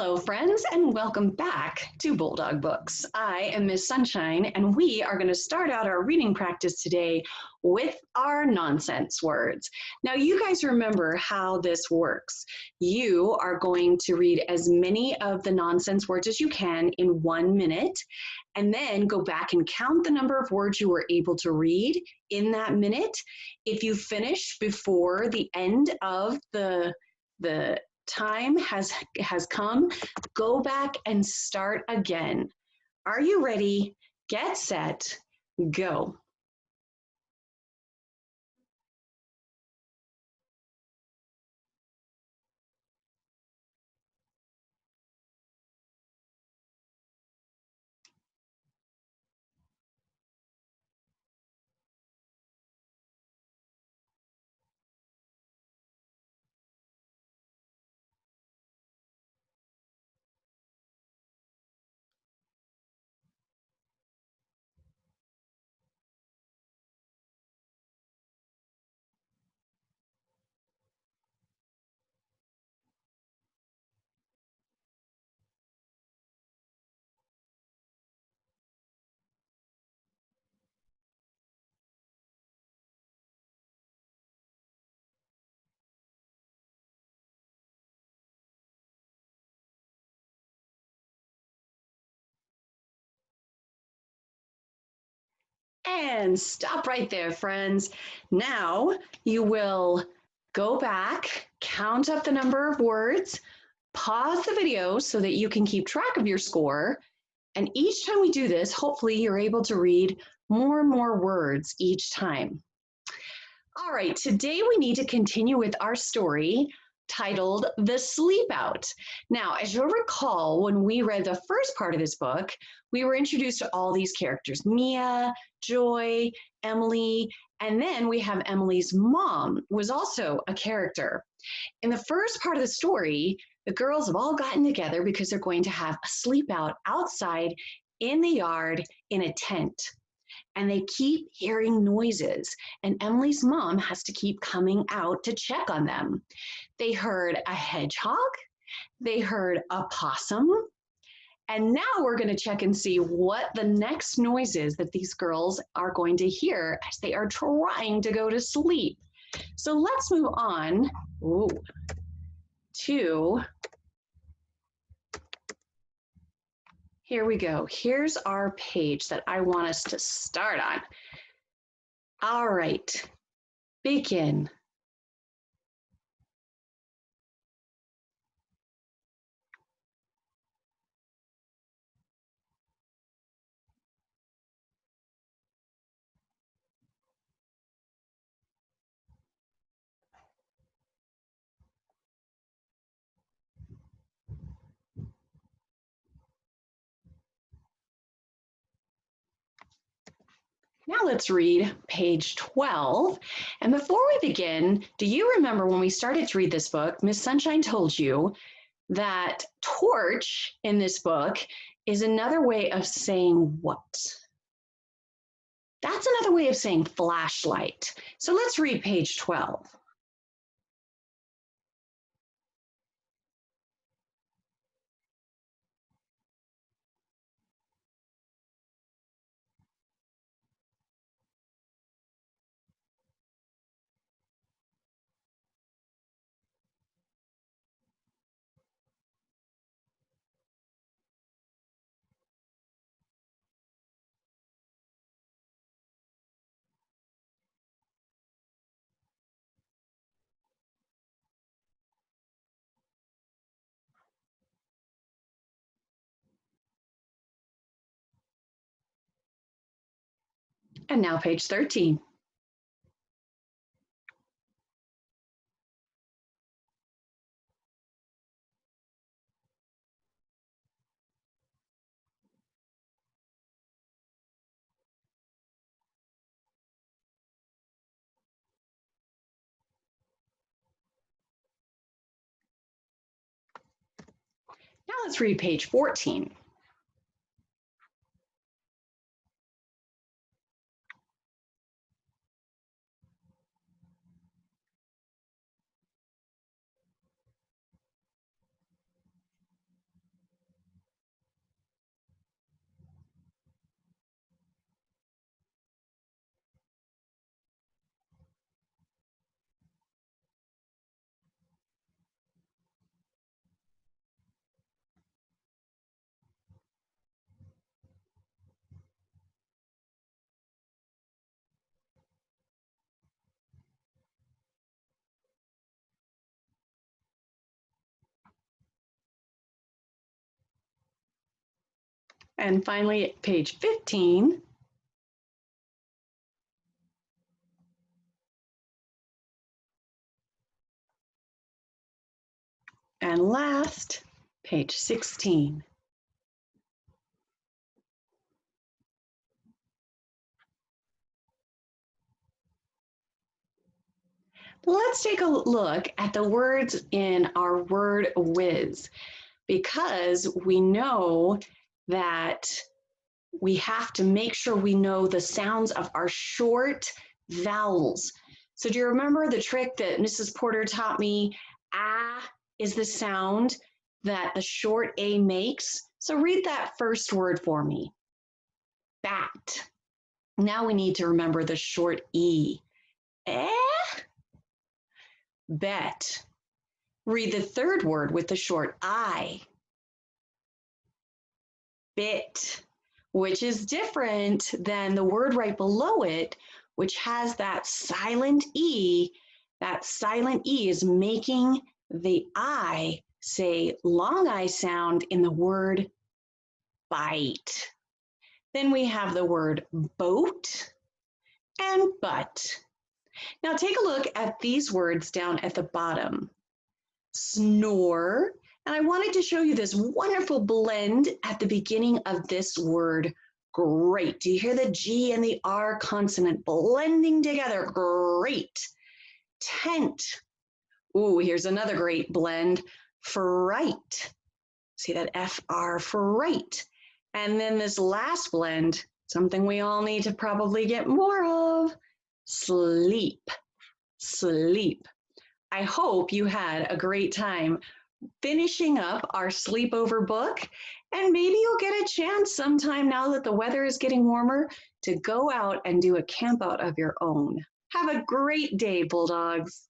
Hello, friends, and welcome back to Bulldog Books. I am Miss Sunshine, and we are going to start out our reading practice today with our nonsense words. Now, you guys remember how this works. You are going to read as many of the nonsense words as you can in 1 minute, and then go back and count the number of words you were able to read in that minute. If you finish before the end of the time has come, go back and start again. Are you ready? Get set, go. And stop right there, friends. Now you will go back, count up the number of words, pause the video so that you can keep track of your score. And each time we do this, hopefully you're able to read more and more words each time. All right, today we need to continue with our story titled The Sleep Out. Now, as you'll recall, when we read the first part of this book, we were introduced to all these characters, Mia, Joy, Emily, and then we have Emily's mom was also a character. In the first part of the story, the girls have all gotten together because they're going to have a sleep out outside in the yard in a tent. And they keep hearing noises, and Emily's mom has to keep coming out to check on them. They heard a hedgehog, they heard a possum, and now we're going to check and see what the next noise is that these girls are going to hear as they are trying to go to sleep. So let's move on to, here we go. Here's our page that I want us to start on. All right, begin. Now let's read page 12. And before we begin, do you remember when we started to read this book, Miss Sunshine told you that torch in this book is another way of saying what? That's another way of saying flashlight. So let's read page 12. And now page 13. Now let's read page 14. And finally, page 15. And last, page 16. Let's take a look at the words in our word whiz, because we know that we have to make sure we know the sounds of our short vowels. So do you remember the trick that Mrs. Porter taught me? Ah is the sound that the short A makes. So read that first word for me. Bat. Now we need to remember the short E. Eh? Bet. Read the third word with the short I. Bit, which is different than the word right below it, which has that silent E. That silent E is making the I say long I sound in the word bite. Then we have the word boat and butt. Now take a look at these words down at the bottom. Snore. And I wanted to show you this wonderful blend at the beginning of this word, great. Do you hear the G and the R consonant blending together? Great. Tent. Ooh, here's another great blend, fright. See that FR, fright. And then this last blend, something we all need to probably get more of, sleep, sleep. I hope you had a great time finishing up our sleepover book, and maybe you'll get a chance sometime now that the weather is getting warmer to go out and do a camp out of your own. Have a great day, Bulldogs.